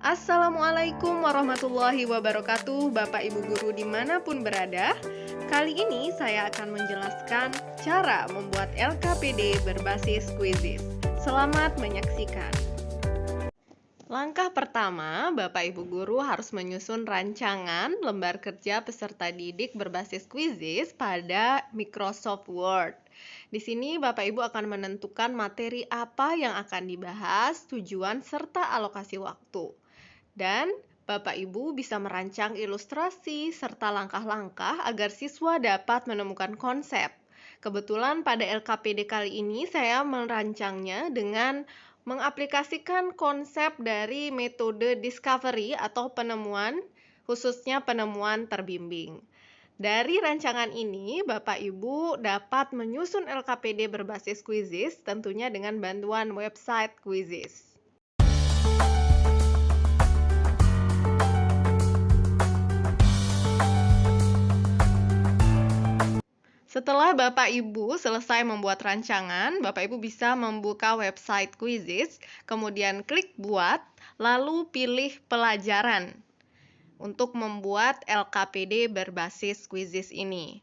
Assalamualaikum warahmatullahi wabarakatuh, Bapak Ibu Guru dimanapun berada. Kali ini saya akan menjelaskan cara membuat LKPD berbasis Quizizz. Selamat menyaksikan. Langkah pertama, Bapak Ibu Guru harus menyusun rancangan lembar kerja peserta didik berbasis Quizizz pada Microsoft Word. Di sini Bapak Ibu akan menentukan materi apa yang akan dibahas, tujuan, serta alokasi waktu. Dan Bapak Ibu bisa merancang ilustrasi serta langkah-langkah agar siswa dapat menemukan konsep. Kebetulan pada LKPD kali ini saya merancangnya dengan mengaplikasikan konsep dari metode discovery atau penemuan, khususnya penemuan terbimbing. Dari rancangan ini, Bapak Ibu dapat menyusun LKPD berbasis Quizizz tentunya dengan bantuan website Quizizz. Setelah Bapak Ibu selesai membuat rancangan, Bapak Ibu bisa membuka website Quizizz, kemudian klik buat, lalu pilih pelajaran untuk membuat LKPD berbasis Quizizz ini.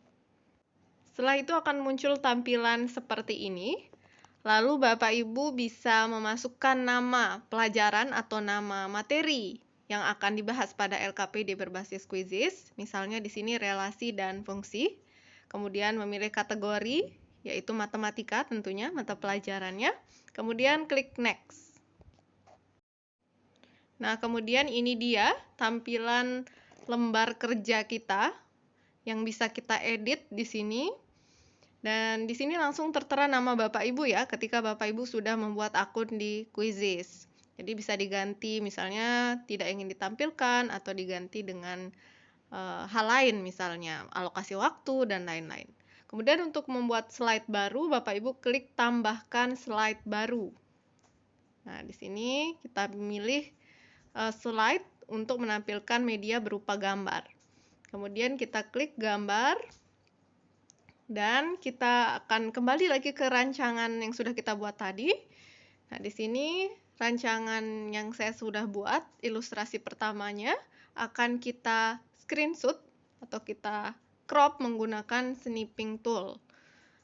Setelah itu akan muncul tampilan seperti ini. Lalu Bapak Ibu bisa memasukkan nama pelajaran atau nama materi yang akan dibahas pada LKPD berbasis Quizizz. Misalnya di sini relasi dan fungsi. Kemudian memilih kategori, yaitu matematika tentunya, mata pelajarannya. Kemudian klik next. Nah, kemudian ini dia tampilan lembar kerja kita yang bisa kita edit di sini. Dan di sini langsung tertera nama Bapak Ibu ya, ketika Bapak Ibu sudah membuat akun di Quizizz. Jadi bisa diganti, misalnya tidak ingin ditampilkan atau diganti dengan hal lain, misalnya alokasi waktu dan lain-lain. Kemudian untuk membuat slide baru, Bapak Ibu klik tambahkan slide baru. Nah, di sini kita pilih slide untuk menampilkan media berupa gambar. Kemudian kita klik gambar dan kita akan kembali lagi ke rancangan yang sudah kita buat tadi. Nah, di sini rancangan yang saya sudah buat, ilustrasi pertamanya akan kita screenshot atau kita crop menggunakan snipping tool.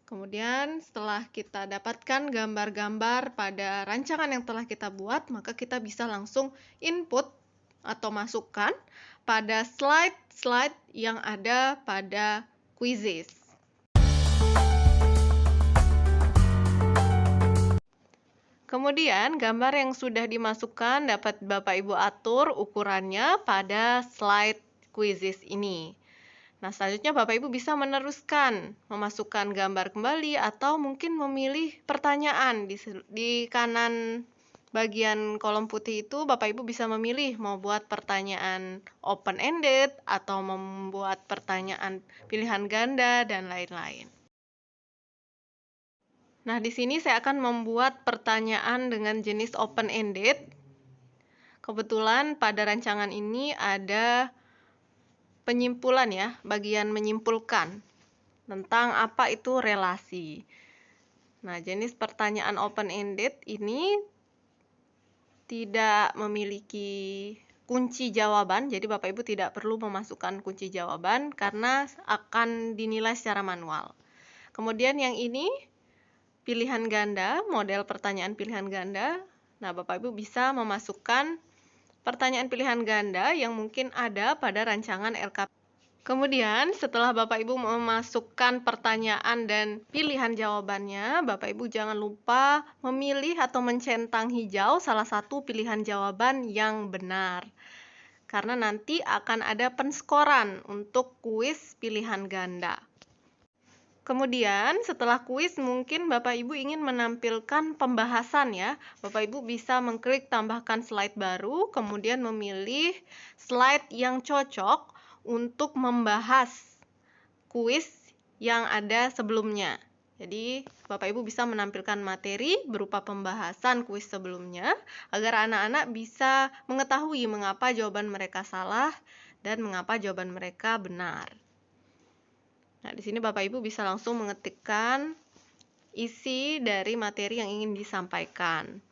Kemudian setelah kita dapatkan gambar-gambar pada rancangan yang telah kita buat, maka kita bisa langsung input atau masukkan pada slide-slide yang ada pada Quizizz. Kemudian, gambar yang sudah dimasukkan dapat Bapak Ibu atur ukurannya pada slide Quizizz ini. Nah, selanjutnya Bapak Ibu bisa meneruskan, memasukkan gambar kembali atau mungkin memilih pertanyaan di kanan bagian kolom putih itu. Bapak Ibu bisa memilih mau buat pertanyaan open-ended atau membuat pertanyaan pilihan ganda dan lain-lain. Nah, di sini saya akan membuat pertanyaan dengan jenis open-ended. Kebetulan pada rancangan ini ada penyimpulan ya, bagian menyimpulkan tentang apa itu relasi. Nah, jenis pertanyaan open-ended ini tidak memiliki kunci jawaban, jadi Bapak Ibu tidak perlu memasukkan kunci jawaban karena akan dinilai secara manual. Kemudian yang ini pilihan ganda, model pertanyaan pilihan ganda. Nah, Bapak Ibu bisa memasukkan pertanyaan pilihan ganda yang mungkin ada pada rancangan LKPD. Kemudian, setelah Bapak Ibu memasukkan pertanyaan dan pilihan jawabannya, Bapak Ibu jangan lupa memilih atau mencentang hijau salah satu pilihan jawaban yang benar. Karena nanti akan ada penskoran untuk kuis pilihan ganda. Kemudian setelah kuis mungkin Bapak Ibu ingin menampilkan pembahasan ya. Bapak Ibu bisa mengklik tambahkan slide baru, kemudian memilih slide yang cocok untuk membahas kuis yang ada sebelumnya. Jadi Bapak Ibu bisa menampilkan materi berupa pembahasan kuis sebelumnya agar anak-anak bisa mengetahui mengapa jawaban mereka salah dan mengapa jawaban mereka benar. Nah, di sini Bapak Ibu bisa langsung mengetikkan isi dari materi yang ingin disampaikan.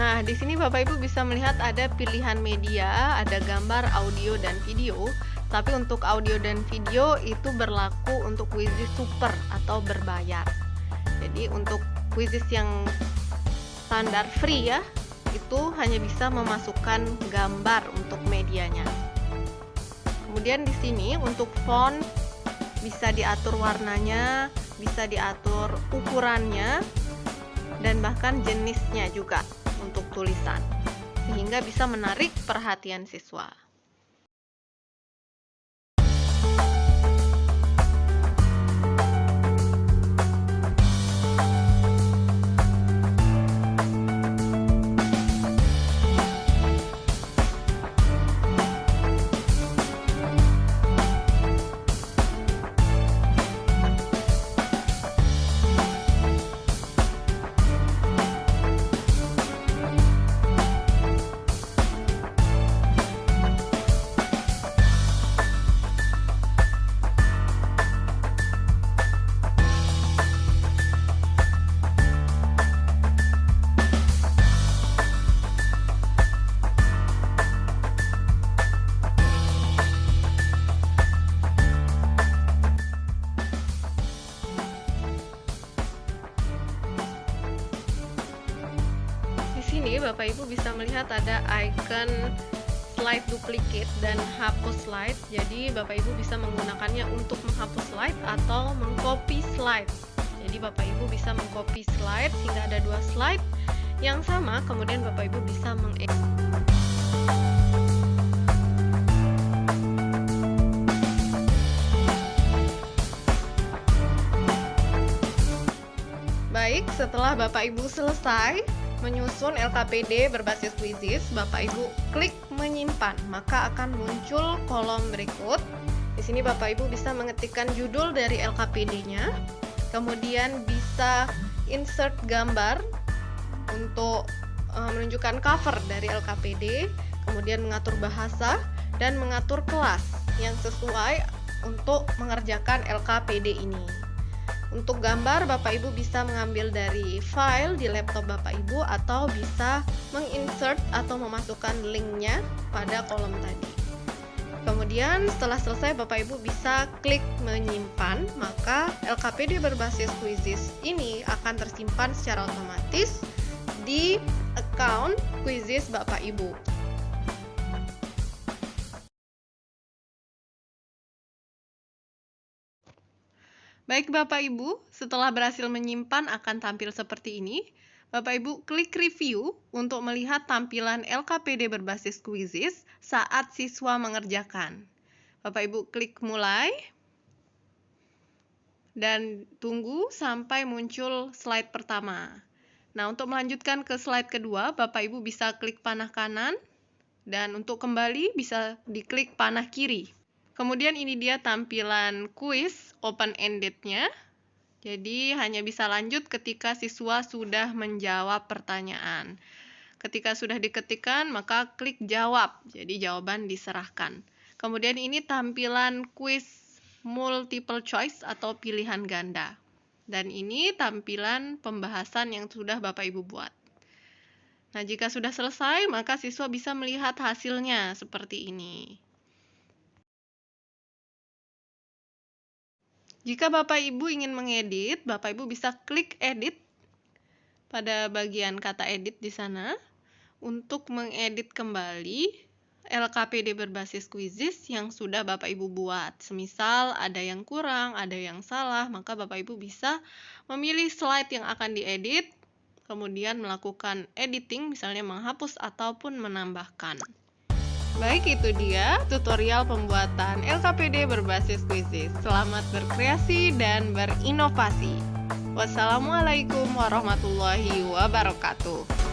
Nah, di sini Bapak Ibu bisa melihat ada pilihan media, ada gambar, audio, dan video. Tapi untuk audio dan video itu berlaku untuk Quizizz Super atau berbayar. Jadi untuk Quizizz yang standar free ya, itu hanya bisa memasukkan gambar untuk medianya. Kemudian di sini untuk font bisa diatur warnanya, bisa diatur ukurannya, dan bahkan jenisnya juga untuk tulisan, sehingga bisa menarik perhatian siswa. Di sini Bapak Ibu bisa melihat ada icon slide duplicate dan hapus slide. Jadi Bapak Ibu bisa menggunakannya untuk menghapus slide atau mengcopy slide. Jadi Bapak Ibu bisa mengcopy slide sehingga ada 2 slide yang sama, kemudian Bapak Ibu bisa mengedit. Baik, setelah Bapak Ibu selesai menyusun LKPD berbasis Quizizz, Bapak Ibu klik menyimpan, maka akan muncul kolom berikut. Di sini Bapak Ibu bisa mengetikkan judul dari LKPD-nya, kemudian bisa insert gambar untuk menunjukkan cover dari LKPD, kemudian mengatur bahasa dan mengatur kelas yang sesuai untuk mengerjakan LKPD ini. Untuk gambar, Bapak Ibu bisa mengambil dari file di laptop Bapak Ibu atau bisa menginsert atau memasukkan linknya pada kolom tadi. Kemudian setelah selesai Bapak Ibu bisa klik menyimpan, maka LKPD berbasis Quizizz ini akan tersimpan secara otomatis di account Quizizz Bapak Ibu. Baik Bapak Ibu, setelah berhasil menyimpan akan tampil seperti ini. Bapak Ibu klik review untuk melihat tampilan LKPD berbasis Quizizz saat siswa mengerjakan. Bapak Ibu klik mulai dan tunggu sampai muncul slide pertama. Nah, untuk melanjutkan ke slide kedua, Bapak Ibu bisa klik panah kanan dan untuk kembali bisa diklik panah kiri. Kemudian ini dia tampilan kuis open-ended-nya. Jadi hanya bisa lanjut ketika siswa sudah menjawab pertanyaan. Ketika sudah diketikkan, maka klik jawab. Jadi jawaban diserahkan. Kemudian ini tampilan kuis multiple choice atau pilihan ganda. Dan ini tampilan pembahasan yang sudah Bapak Ibu buat. Nah, jika sudah selesai, maka siswa bisa melihat hasilnya seperti ini. Jika Bapak Ibu ingin mengedit, Bapak Ibu bisa klik edit pada bagian kata edit di sana untuk mengedit kembali LKPD berbasis Quizizz yang sudah Bapak Ibu buat. Semisal ada yang kurang, ada yang salah, maka Bapak Ibu bisa memilih slide yang akan diedit, kemudian melakukan editing, misalnya menghapus ataupun menambahkan. Baik, itu dia tutorial pembuatan LKPD berbasis Quizizz. Selamat berkreasi dan berinovasi. Wassalamualaikum warahmatullahi wabarakatuh.